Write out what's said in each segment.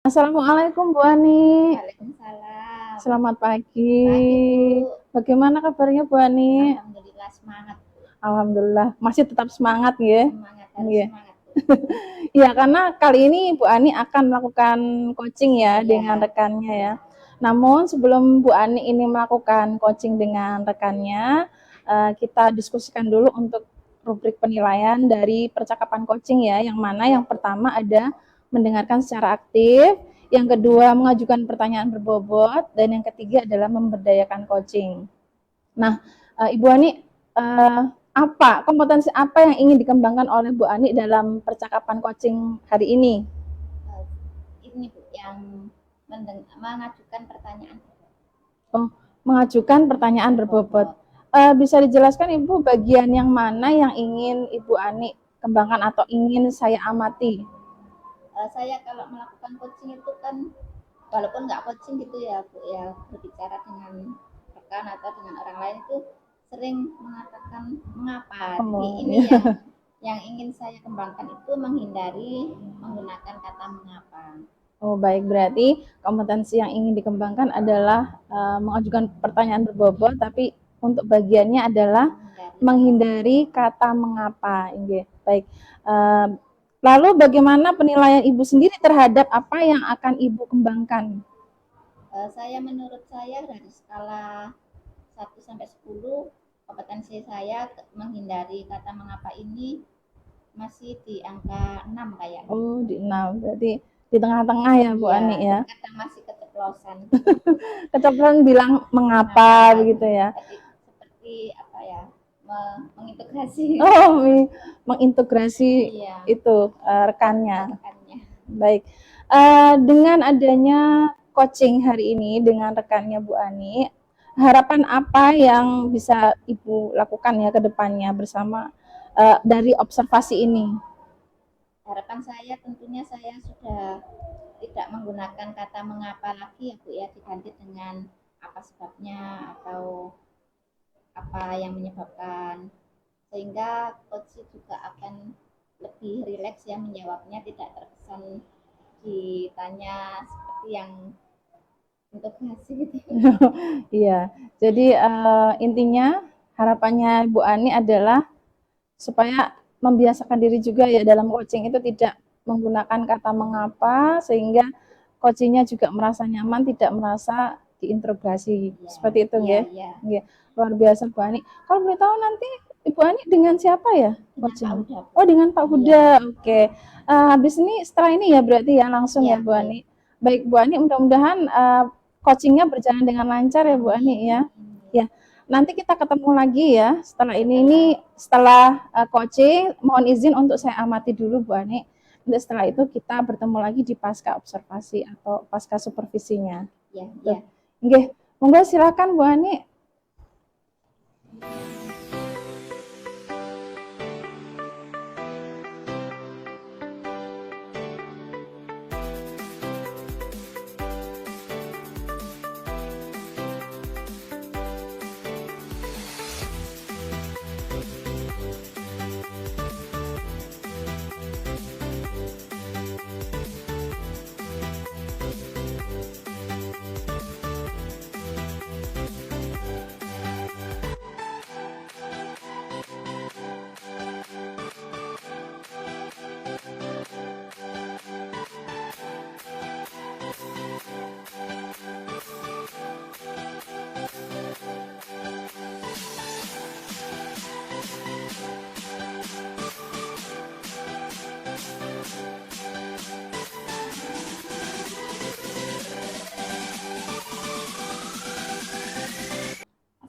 Assalamualaikum Bu Ani. Waalaikumsalam. Selamat pagi. Pagi, Bu. Bagaimana kabarnya Bu Ani? Alhamdulillah semangat. Alhamdulillah masih tetap semangat ya. Semangat, harus Iya. semangat, Bu. Iya, karena kali ini Bu Ani akan melakukan coaching ya dengan Iya. rekannya ya. Namun sebelum Bu Ani ini melakukan coaching dengan rekannya, kita diskusikan dulu untuk rubrik penilaian dari percakapan coaching ya. Yang mana yang pertama ada mendengarkan secara aktif, yang kedua mengajukan pertanyaan berbobot, dan yang ketiga adalah memberdayakan coaching. Nah, Ibu Ani, kompetensi apa yang ingin dikembangkan oleh Bu Ani dalam percakapan coaching hari ini? Ini, Bu, yang mengajukan pertanyaan. Oh, mengajukan pertanyaan berbobot. Bisa dijelaskan Ibu bagian yang mana yang ingin Ibu Ani kembangkan atau ingin saya amati? Saya kalau melakukan coaching itu kan, walaupun nggak coaching gitu ya, Bu, ya berbicara dengan rekan atau dengan orang lain itu sering mengatakan mengapa. Jadi Oh, ini ya. yang ingin saya kembangkan itu menghindari menggunakan kata mengapa. Oh, baik, berarti kompetensi yang ingin dikembangkan adalah mengajukan pertanyaan berbobot, tapi untuk bagiannya adalah menghindari kata mengapa. Baik. Lalu bagaimana penilaian Ibu sendiri terhadap apa yang akan Ibu kembangkan? Menurut saya dari skala 1 sampai 10, kompetensi saya menghindari kata mengapa ini masih di angka 6 kayaknya. Oh, di 6. Berarti di tengah-tengah ya Bu Ani ya. Kadang masih keceplosan. Keceplosan bilang mengapa begitu ya. Seperti apa ya? Mengintegrasi. Oh, mengintegrasi Iya. itu rekannya. Rekannya. Baik. Dengan adanya coaching hari ini dengan rekannya Bu Ani, harapan apa yang bisa Ibu lakukan ya ke depannya bersama dari observasi ini? Harapan saya tentunya saya sudah tidak menggunakan kata mengapa lagi ya Bu ya, diganti dengan apa sebabnya atau apa yang menyebabkan, sehingga coach juga akan lebih rileks ya menjawabnya, tidak terkesan ditanya seperti yang interogasi gitu. Iya, jadi intinya harapannya Bu Ani adalah supaya membiasakan diri juga ya dalam coaching itu tidak menggunakan kata mengapa, sehingga coachingnya juga merasa nyaman, tidak merasa diinterogasi. Ya, Seperti itu ya, ya. ya. Luar biasa Bu Ani. Kalau boleh tahu nanti Ibu Ani dengan siapa ya coaching? Oh, dengan Pak Huda. Oke. Habis ini setelah ini ya berarti ya langsung ya Bu Ani. Baik Bu Ani, mudah-mudahan coachingnya berjalan dengan lancar ya Bu Ani ya. Ya. Nanti kita ketemu lagi ya setelah ini setelah coaching, mohon izin untuk saya amati dulu Bu Ani. Nanti setelah itu kita bertemu lagi di pasca observasi atau pasca supervisinya. Ya, ya. Nggih, monggo silakan Bu Ani.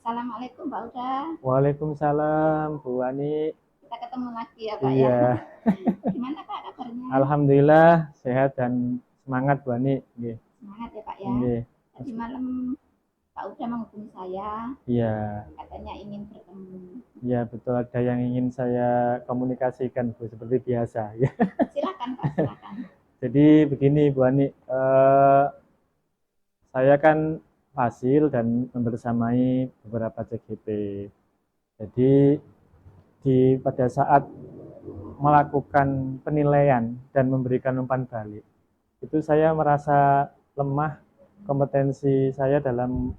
Assalamualaikum Pak Uda. Waalaikumsalam Bu Ani. Kita ketemu lagi ya Pak iya. ya. Gimana Pak kabarnya? Alhamdulillah sehat dan semangat Bu Ani. Semangat ya Pak ya. Tadi malam Pak Uda menghubungi saya. Iya. Katanya ingin bertemu. Iya betul, ada yang ingin saya komunikasikan Bu, seperti biasa. Silakan Pak, silakan. Jadi begini Bu Ani, saya kan hasil dan membersamai beberapa CGP. Jadi pada saat melakukan penilaian dan memberikan umpan balik, itu saya merasa lemah kompetensi saya dalam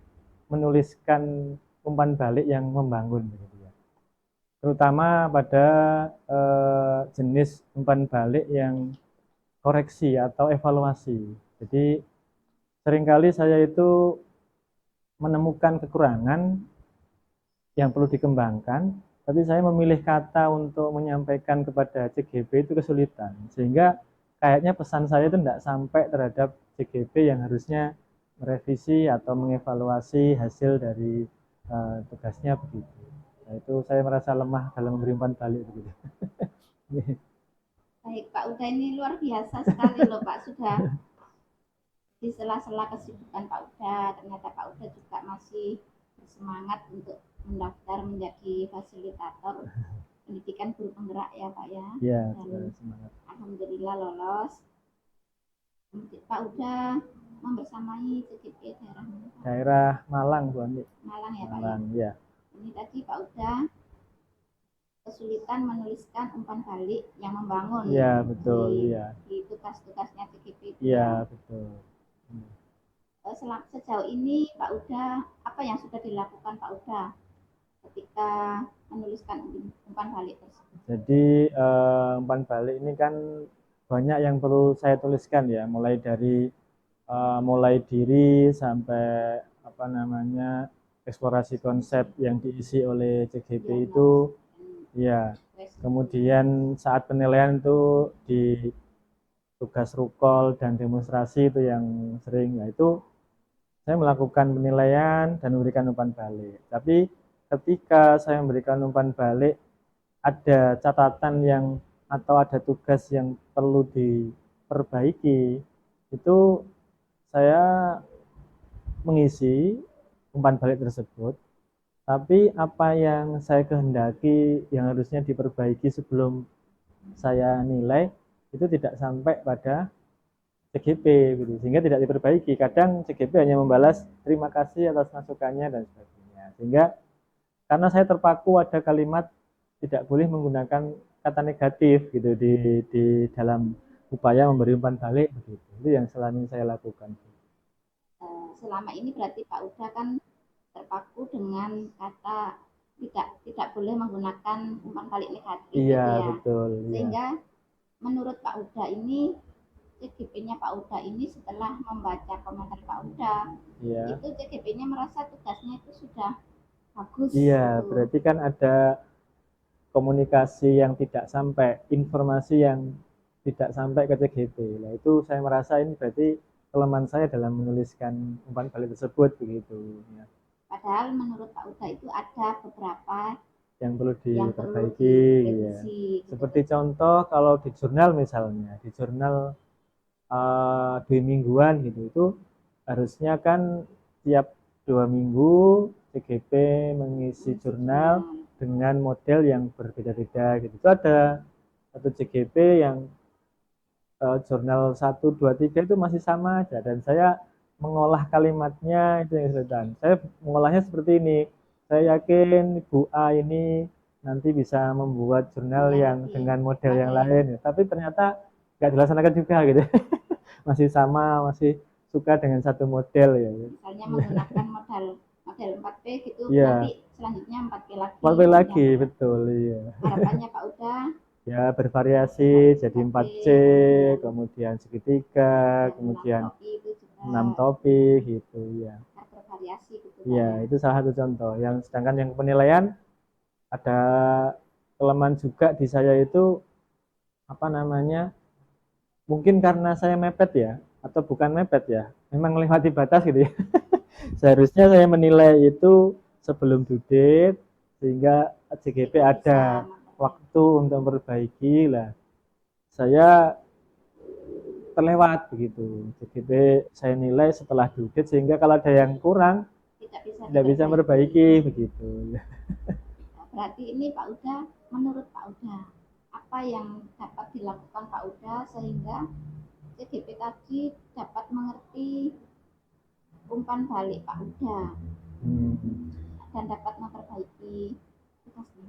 menuliskan umpan balik yang membangun gitu ya. Terutama pada jenis umpan balik yang koreksi atau evaluasi. Jadi seringkali saya itu menemukan kekurangan yang perlu dikembangkan, tapi saya memilih kata untuk menyampaikan kepada CGP itu kesulitan, sehingga kayaknya pesan saya itu tidak sampai terhadap CGP yang harusnya merevisi atau mengevaluasi hasil dari tugasnya begitu. Nah, itu saya merasa lemah dalam memberi umpan balik begitu. Baik, Pak Uda ini luar biasa sekali loh Pak, sudah di sela-sela kesibukan Pak Uda, ternyata Pak Uda juga masih bersemangat untuk mendaftar menjadi fasilitator pendidikan guru penggerak ya Pak ya. Iya, Dan semangat. alhamdulillah lolos. Pak Uda membersamai CGP daerah mana? Daerah Malang, Bu Andi. Malang ya Pak ya. Malang, ya. Ini tadi Pak Uda kesulitan menuliskan umpan balik yang membangun. Iya, betul, iya. Di tugas-tugasnya CGP itu. Iya, betul. Sejauh ini Pak Uda, apa yang sudah dilakukan Pak Uda ketika menuliskan umpan balik tersebut? Jadi umpan balik ini kan banyak yang perlu saya tuliskan ya, mulai dari mulai diri sampai apa namanya eksplorasi konsep yang diisi oleh CGP Ya, itu, ya. Kemudian saat penilaian itu di tugas rukol dan demonstrasi itu yang sering, yaitu saya melakukan penilaian dan memberikan umpan balik. Tapi ketika saya memberikan umpan balik, ada catatan yang atau ada tugas yang perlu diperbaiki, itu saya mengisi umpan balik tersebut. Tapi apa yang saya kehendaki yang harusnya diperbaiki sebelum saya nilai itu tidak sampai pada CGP gitu, sehingga tidak diperbaiki. Kadang CGP hanya membalas terima kasih atas masukannya dan sebagainya. Sehingga karena saya terpaku ada kalimat tidak boleh menggunakan kata negatif gitu di dalam upaya memberi umpan balik begitu. Itu yang selama ini saya lakukan. Selama ini berarti Pak Uda kan terpaku dengan kata tidak boleh menggunakan umpan balik negatif. Iya, gitu ya. Betul. Sehingga menurut Pak Uda ini CGP-nya Pak Uda ini setelah membaca komentar Pak Uda, itu CGP-nya merasa tugasnya itu sudah bagus. Iya, gitu. berarti kan ada komunikasi yang tidak sampai, informasi yang tidak sampai ke CGP. Nah, itu saya merasa ini berarti kelemahan saya dalam menuliskan umpan balik tersebut begitu. Ya. Padahal menurut Pak Uda itu ada beberapa yang perlu diperbaiki. Ya. Gitu. Seperti contoh kalau di jurnal misalnya, di jurnal 2 mingguan gitu, itu harusnya kan tiap 2 minggu CGP mengisi jurnal dengan model yang berbeda-beda gitu. Itu ada satu CGP yang jurnal 1, 2, 3 itu masih sama aja, dan saya mengolah kalimatnya itu yang kesulitan. Saya mengolahnya seperti ini. Saya yakin Bu A ini nanti bisa membuat jurnal yang dengan model yang lain, tapi ternyata nggak dilaksanakan juga gitu. Masih sama, masih suka dengan satu model ya. Misalnya menggunakan model 4P gitu, nanti selanjutnya 4P lagi. 4P lagi, betul, iya. Harapannya Pak Uda ya bervariasi jadi 4C, kemudian segitiga, kemudian 6 topik gitu ya. Bervariasi gitu. Iya, itu salah satu contoh. Yang sedangkan yang penilaian ada kelemahan juga di saya itu apa namanya? Mungkin karena saya mepet ya, atau bukan mepet ya, memang melewati batas gitu ya. Seharusnya saya menilai itu sebelum due date, sehingga CGP ada waktu untuk memperbaiki lah. Saya terlewat begitu. CGP saya nilai setelah due date, sehingga kalau ada yang kurang tidak bisa memperbaiki begitu. Berarti ini Pak Uda, menurut Pak Uda, apa yang dapat dilakukan Pak Uda sehingga CGP tadi dapat mengerti umpan balik Pak Uda dan dapat memperbaiki tugasnya?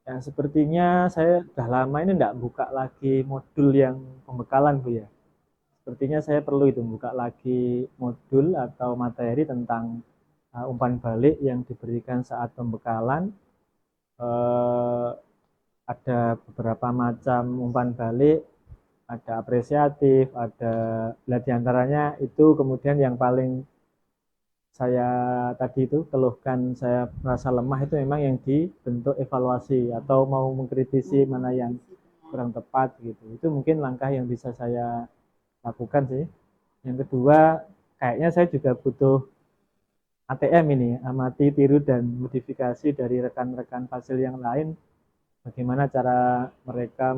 Ya, sepertinya saya sudah lama ini tidak buka lagi modul yang pembekalan Bu ya. sepertinya saya perlu itu buka lagi modul atau materi tentang umpan balik yang diberikan saat pembekalan. Ada beberapa macam umpan balik, ada apresiatif, ada diantaranya itu kemudian yang paling saya tadi itu keluhkan, saya merasa lemah itu memang yang dibentuk evaluasi atau mau mengkritisi mana yang kurang tepat gitu. Itu mungkin langkah yang bisa saya lakukan sih. Yang kedua, kayaknya saya juga butuh ATM ini, amati, tiru, dan modifikasi dari rekan-rekan fasil yang lain. Bagaimana cara mereka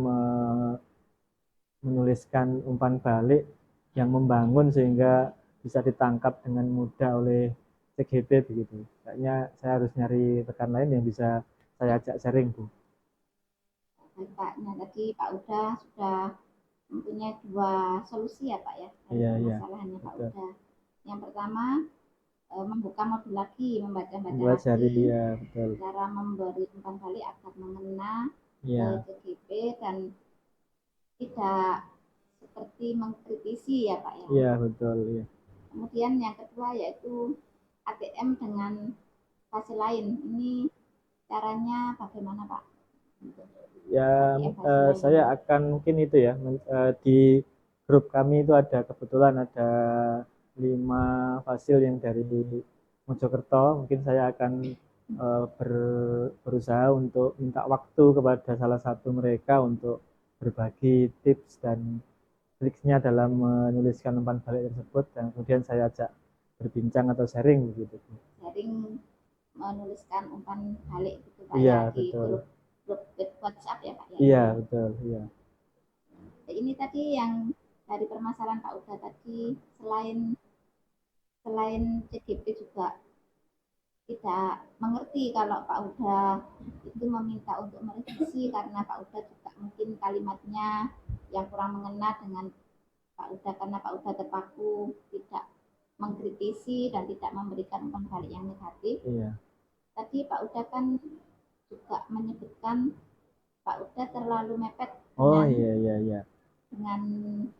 menuliskan umpan balik yang membangun sehingga bisa ditangkap dengan mudah oleh CGP begitu. Kayaknya saya harus nyari rekan lain yang bisa saya ajak sharing, Bu. Baik Pak, nah tadi Pak Uda sudah mempunyai dua solusi ya Pak ya dari Iya, permasalahannya Pak betul. Uda. Yang pertama membuka modul lagi, membaca-baca Buat cari, lagi ya betul. cara memberi umpan balik agar mengena Iya, CGP dan tidak seperti mengkritisi ya Pak ya. iya betul. Iya. Kemudian yang kedua yaitu ATM dengan fasil lain. Ini caranya bagaimana Pak? Ya, ATM fasil lain. saya akan mungkin itu ya di grup kami itu ada kebetulan ada 5 fasil yang dari Mojokerto. Mungkin saya akan berusaha untuk minta waktu kepada salah satu mereka untuk berbagi tips dan triknya dalam menuliskan umpan balik tersebut, dan kemudian saya ajak berbincang atau sharing begitu. Sharing menuliskan umpan balik gitu Pak Iya, ya di betul. grup WhatsApp ya Pak ya. Iya, betul. Iya. Ini tadi yang dari permasalahan Pak Uda tadi, selain CGP juga tidak mengerti kalau Pak Uda itu meminta untuk merevisi karena Pak Uda juga mungkin kalimatnya yang kurang mengena dengan Pak Uda karena Pak Uda terpaku tidak mengkritisi dan tidak memberikan umpan balik yang negatif. Iya. Tadi Pak Uda kan juga menyebutkan Pak Uda terlalu mepet Oh iya. dengan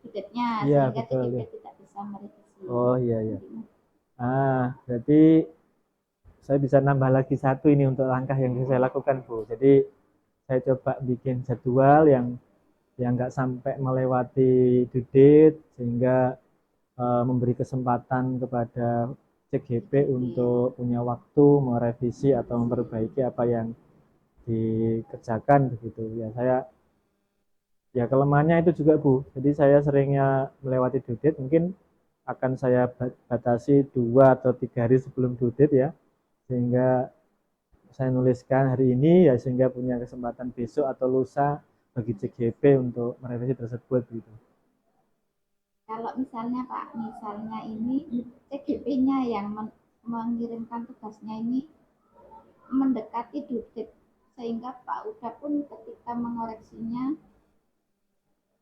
budgetnya Iya, sehingga betul CGP ya. tidak bisa merevisi. Oh iya. Berarti saya bisa nambah lagi satu ini untuk langkah yang saya lakukan, Bu. Jadi saya coba bikin jadwal yang nggak sampai melewati due date sehingga memberi kesempatan kepada CGP untuk punya waktu merevisi atau memperbaiki apa yang dikerjakan begitu ya. Ya kelemahannya itu juga, Bu. Jadi saya seringnya melewati due date, mungkin akan saya batasi 2 atau 3 hari sebelum due date ya, sehingga saya nuliskan hari ini ya sehingga punya kesempatan besok atau lusa bagi CGP untuk merevisi tersebut gitu. Kalau misalnya Pak, misalnya ini CGP-nya yang mengirimkan tugasnya ini mendekati due date sehingga Pak Uda pun ketika mengoreksinya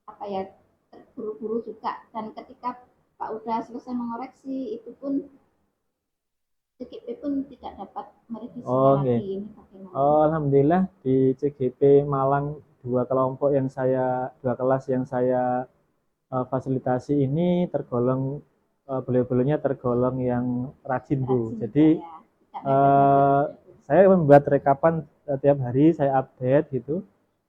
apa ya terburu-buru juga dan ketika Pak Uda selesai mengoreksi itu pun CGP pun tidak dapat merevisinya Oke. lagi. Ini bagaimana? Alhamdulillah di CGP Malang dua kelas yang saya fasilitasi ini tergolong beliau-beliaunya tergolong yang rajin, Bu. Rajin, Jadi ya. saya membuat rekapan tiap hari, saya update gitu.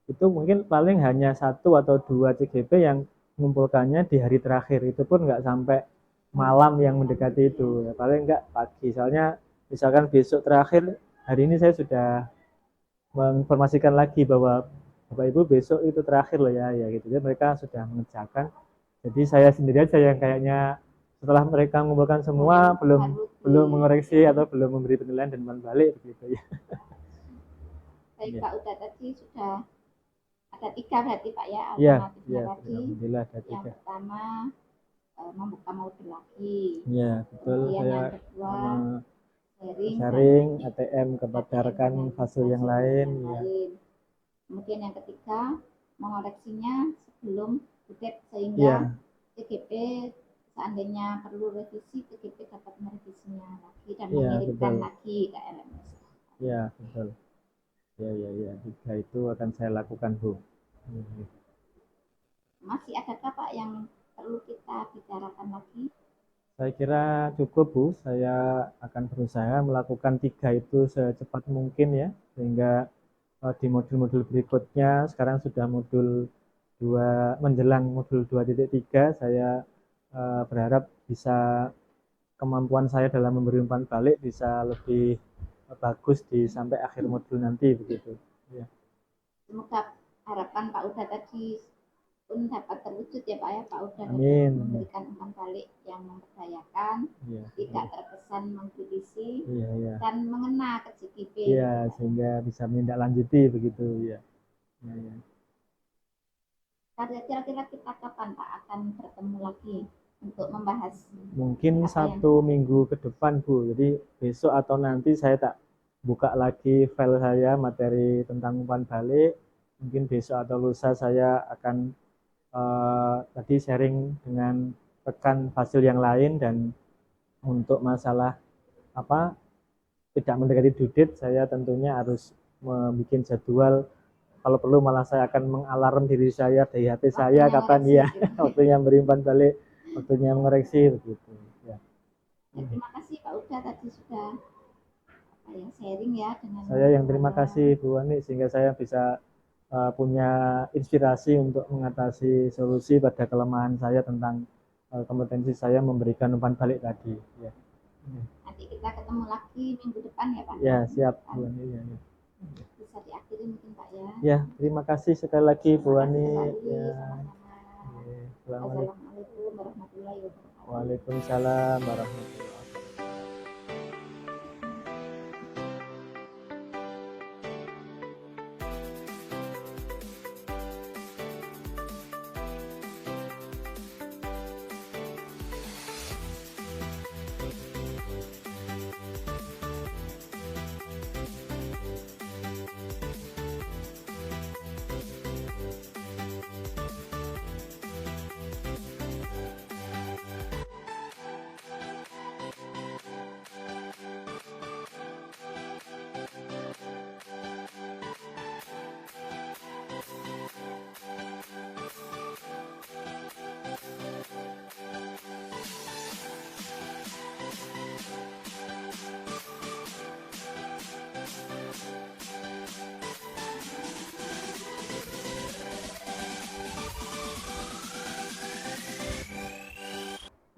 Itu mungkin paling hanya 1 atau 2 CGP yang mengumpulkannya di hari terakhir. Itu pun nggak sampai malam yang mendekati itu. Ya, paling nggak pagi. Soalnya misalkan besok terakhir, hari ini saya sudah menginformasikan lagi bahwa Bapak Ibu besok itu terakhir loh ya, gitu. Jadi mereka sudah mengerjakan. Jadi saya sendiri aja yang kayaknya setelah mereka mengumpulkan semua belum mengoreksi atau belum memberi penilaian dan balik begitu ya. Baik Pak Uda tadi sudah ada 3 berarti Pak ya Iya, alternatifnya tadi. alhamdulillah ada 3. Yang pertama membuka modul lagi. Iya, betul. Kemudian Saya yang kedua sharing ATM kepada rekan fasil yang lain. Ya. Kemudian yang ketiga mengoreksinya sebelum due sehingga CGP seandainya perlu revisi CGP dapat merevisinya lagi dan mengirimkan lagi ke LMS. Iya, betul. Ya. 3 itu akan saya lakukan, Bu. Masih adakah Pak yang perlu kita harapan lagi? Saya kira cukup Bu, saya akan berusaha melakukan 3 itu secepat mungkin ya, sehingga di modul-modul berikutnya, sekarang sudah modul 2 menjelang modul 2.3, saya berharap bisa kemampuan saya dalam memberi umpan balik bisa lebih bagus di sampai akhir modul nanti begitu. Ya. Semoga harapan Pak Uda tadi pun dapat terwujud ya Pak ya. Pak Uda dapat Amin. memberikan umpan balik yang memperdayakan, Iya. tidak terkesan mengkritisi Iya, iya. dan mengena ke CGP. Iya, sehingga bisa menindaklanjuti begitu ya. Ya, ya. Kira-kira kita kapan Pak akan bertemu lagi untuk membahas? Mungkin Apa yang 1 minggu ke depan Bu, jadi besok atau nanti saya tak buka lagi file saya materi tentang umpan balik. Mungkin besok atau lusa saya akan tadi sharing dengan rekan hasil yang lain, dan untuk masalah apa tidak mendekati due date, saya tentunya harus membuat jadwal. Kalau perlu malah saya akan mengalarm diri saya dari HP saya waktunya kapan ngoreksi ya gitu. waktunya beri umpan balik, waktunya mengoreksi begitu ya. Ya, terima kasih Pak Uda tadi sudah apa ya, sharing ya dengan Saya yang terima saya. kasih Bu Ani, sehingga saya bisa punya inspirasi untuk mengatasi solusi pada kelemahan saya tentang kompetensi saya memberikan umpan balik tadi ya. Nanti kita ketemu lagi minggu depan ya Pak. Ya, siap Bu Ani ya, ya. Bisa diakhiri mungkin Pak ya. Ya, terima kasih sekali lagi Bu Terima kasih Ani kembali, ya. sama-sama. Oke, Assalamualaikum. Assalamualaikum warahmatullahi wabarakatuh. Waalaikumsalam warahmatullahi wabarakatuh.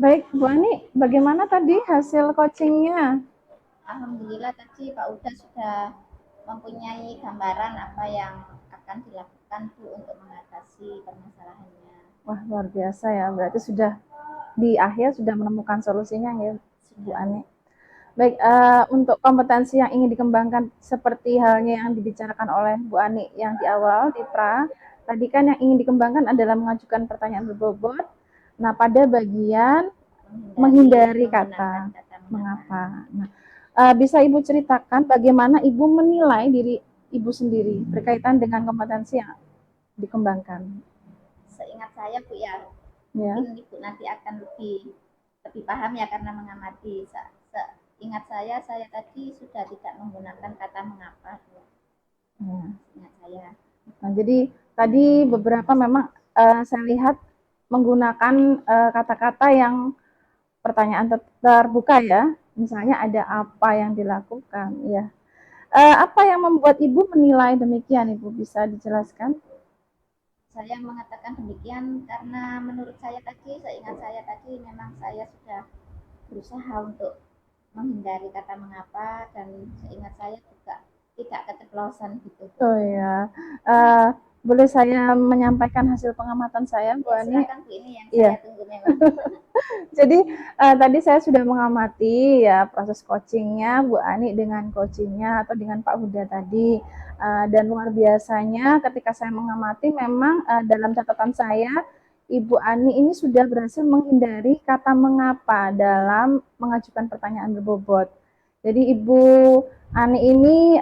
Baik, Bu Ani, bagaimana tadi hasil coachingnya? Alhamdulillah tadi Pak Uda sudah mempunyai gambaran apa yang akan dilakukan Bu untuk mengatasi permasalahannya. Wah, luar biasa ya. Berarti sudah di akhir sudah menemukan solusinya ya, Bu Ani. Baik, untuk kompetensi yang ingin dikembangkan seperti halnya yang dibicarakan oleh Bu Ani yang di awal di pra, tadi kan yang ingin dikembangkan adalah mengajukan pertanyaan berbobot. Nah, pada bagian menghindari kata mengapa. Nah, bisa Ibu ceritakan bagaimana Ibu menilai diri Ibu sendiri berkaitan dengan kompetensi yang dikembangkan? Seingat saya Bu ya, Ya. mungkin Ibu nanti akan lebih paham ya karena mengamati. Seingat saya tadi sudah tidak menggunakan kata mengapa. Ya. Ingat saya. Nah, jadi tadi beberapa memang saya lihat menggunakan kata-kata yang pertanyaan terbuka ya. Misalnya ada apa yang dilakukan ya. Apa yang membuat Ibu menilai demikian, Ibu bisa dijelaskan? Saya mengatakan demikian karena menurut saya tadi, seingat saya tadi memang saya sudah berusaha untuk menghindari kata mengapa, dan seingat saya juga tidak keceplosan gitu. Oh ya, boleh saya menyampaikan hasil pengamatan saya, Bu Ya, Ani? silakan Bu, ini yang Iya. saya tunggu memang. Jadi tadi saya sudah mengamati ya proses coachingnya Bu Ani dengan coachingnya atau dengan Pak Huda tadi, dan luar biasanya ketika saya mengamati memang dalam catatan saya Ibu Ani ini sudah berhasil menghindari kata mengapa dalam mengajukan pertanyaan berbobot. Jadi Ibu Ani ini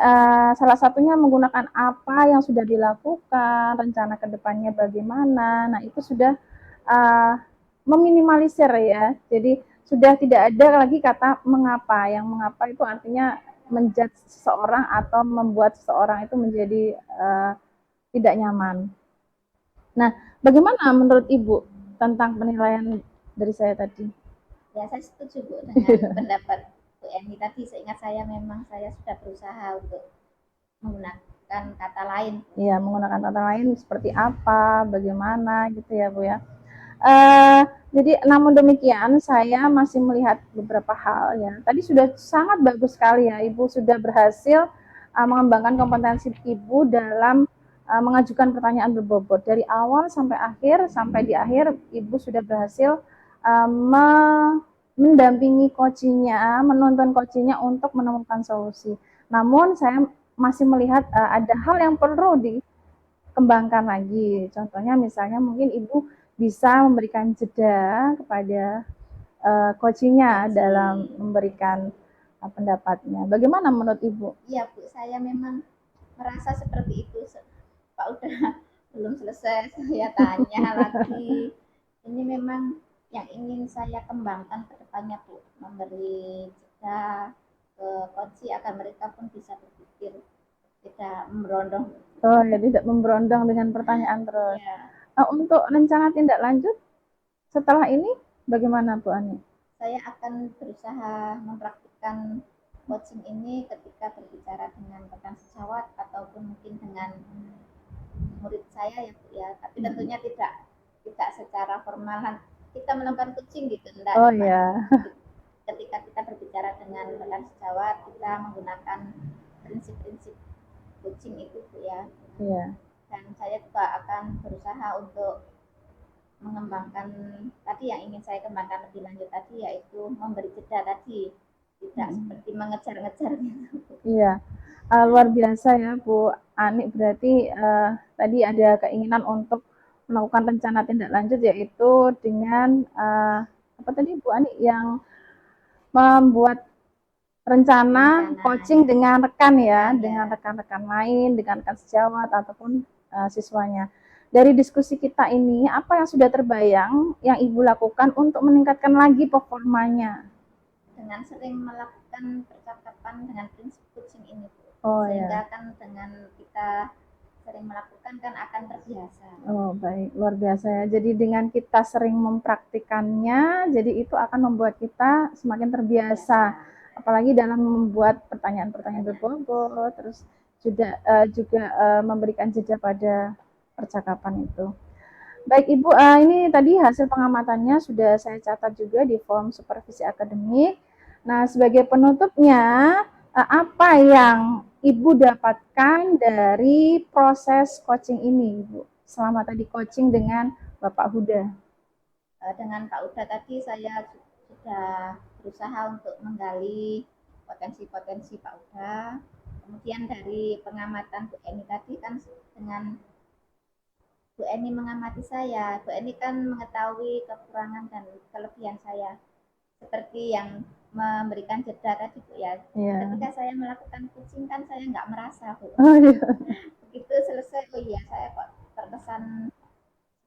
salah satunya menggunakan apa yang sudah dilakukan, rencana kedepannya bagaimana. Nah itu sudah meminimalisir ya. Jadi sudah tidak ada lagi kata mengapa. Yang mengapa itu artinya menjudge seseorang atau membuat seseorang itu menjadi tidak nyaman. Nah, bagaimana menurut Ibu tentang penilaian dari saya tadi? Ya, saya setuju Bu dengan pendapat Bu Eni tadi. Seingat saya memang saya sudah berusaha untuk menggunakan kata lain. Iya, menggunakan kata lain seperti apa, bagaimana gitu ya Bu ya. Jadi namun demikian saya masih melihat beberapa hal ya. Tadi sudah sangat bagus sekali ya, Ibu sudah berhasil mengembangkan kompetensi Ibu dalam mengajukan pertanyaan berbobot dari awal sampai akhir, sampai di akhir Ibu sudah berhasil mendampingi coachingnya, menuntun coachingnya untuk menemukan solusi. Namun saya masih melihat ada hal yang perlu dikembangkan lagi. Contohnya misalnya mungkin Ibu bisa memberikan jeda kepada coachingnya dalam memberikan pendapatnya. Bagaimana menurut Ibu? Iya Bu, saya memang merasa seperti itu. Pak udah belum selesai, saya tanya lagi. Ini memang yang ingin saya kembangkan ke depannya Bu, memberi jeda ke coach agar mereka pun bisa berpikir tidak memberondong. Oh ya, tidak memberondong dengan pertanyaan terus. Ya, Untuk rencana tindak lanjut setelah ini bagaimana Bu Ani? saya akan berusaha mempraktikkan coaching ini ketika berbicara dengan rekan sejawat ataupun mungkin dengan murid saya ya Bu ya, tapi tentunya tidak secara formal kita melakukan coaching gitu, enggak. Oh ya. Ketika kita berbicara dengan rekan sejawat, kita menggunakan prinsip-prinsip coaching itu Bu ya. Iya. Dan saya juga akan berusaha untuk mengembangkan tadi yang ingin saya kembangkan lebih lanjut tadi, yaitu memberi jeda tadi, tidak seperti mengejar-ngejar gitu. Iya. Luar biasa ya Bu Ani, berarti tadi ada keinginan untuk melakukan rencana tindak lanjut yaitu dengan apa tadi Bu Ani yang membuat rencana coaching dengan rekan ya, dengan rekan-rekan lain, dengan rekan sejawat ataupun siswanya. Dari diskusi kita ini, apa yang sudah terbayang yang Ibu lakukan untuk meningkatkan lagi performanya? Dengan sering melakukan percakapan dengan prinsip coaching ini Bu. ya. Sehingga kan dengan kita sering melakukan kan akan terbiasa. Oh baik, luar biasa ya. Jadi dengan kita sering mempraktikannya, jadi itu akan membuat kita semakin terbiasa. Apalagi dalam membuat pertanyaan-pertanyaan berbobot, terus juga memberikan jeda pada percakapan itu. Baik Ibu, ini tadi hasil pengamatannya sudah saya catat juga di form supervisi akademik. Nah, sebagai penutupnya, apa yang Ibu dapatkan dari proses coaching ini, Ibu? Selama tadi coaching dengan Bapak Huda. Dengan Pak Huda tadi saya sudah berusaha untuk menggali potensi-potensi Pak Huda. Kemudian dari pengamatan Bu Eni tadi kan dengan Bu Eni mengamati saya, Bu Eni kan mengetahui kekurangan dan kelebihan saya. Seperti yang memberikan jeda tadi Bu ya. Ketika saya melakukan coaching kan saya nggak merasa Bu. Oh, iya. Begitu selesai, oh iya saya kok terkesan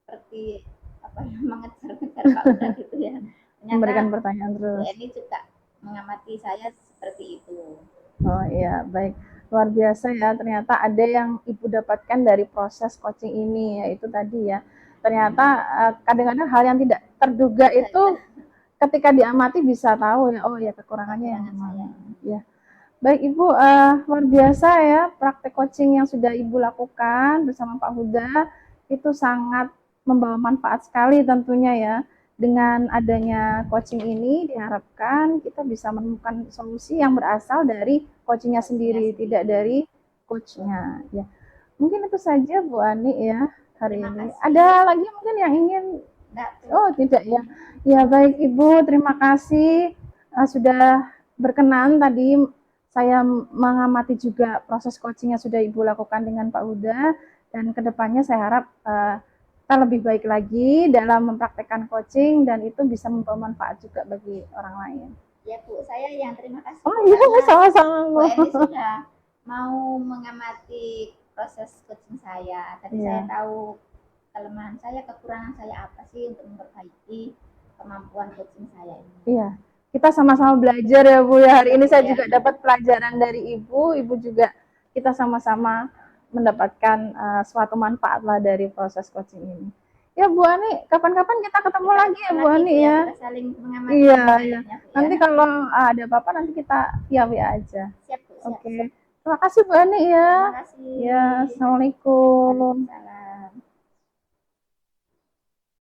seperti apa ya, mengejar-ngejar Pak Huda gitu ya. Ternyata Memberikan pertanyaan terus. Bu Eni juga mengamati saya seperti itu. Oh iya, baik. Luar biasa ya, ternyata ada yang Ibu dapatkan dari proses coaching ini, yaitu tadi ya. Ternyata kadang-kadang hal yang tidak terduga itu ketika diamati bisa tahu ya, oh ya kekurangannya yang mana. Ya. Baik Ibu, luar biasa ya praktek coaching yang sudah Ibu lakukan bersama Pak Huda, itu sangat membawa manfaat sekali tentunya ya. Dengan adanya coaching ini diharapkan kita bisa menemukan solusi yang berasal dari coachingnya sendiri, tidak dari coachnya. Ya, mungkin itu saja Bu Ani ya hari ini. Ada lagi mungkin yang ingin? Oh tidak ya. Ya baik Ibu, terima kasih sudah berkenan tadi saya mengamati juga proses coachingnya sudah Ibu lakukan dengan Pak Huda, dan kedepannya saya harap kita lebih baik lagi dalam mempraktekkan coaching dan itu bisa membawa manfaat juga bagi orang lain. Ya Bu, saya yang terima kasih. Oh iya, sama-sama Bu. Eni sudah mau mengamati proses coaching saya. Tadi saya tahu kelemahan saya, kekurangan saya apa sih untuk memperbaiki kemampuan coaching saya ini. Iya, kita sama-sama belajar ya Bu ya. Hari ini saya juga dapat pelajaran dari Ibu juga kita sama-sama mendapatkan suatu manfaat lah dari proses coaching ini. Ya Bu Ani, kapan-kapan kita ketemu lagi ya Bu Ani ya. Kita saling mengamati Iya, iya. perkembangannya, Bu, ya. Nanti kalau ada apa-apa nanti kita via WA aja. Siap, Bu, siap, Oke. siap. Terima kasih Bu Ani ya. Terima kasih. Ya, Assalamualaikum. Waalaikumsalam.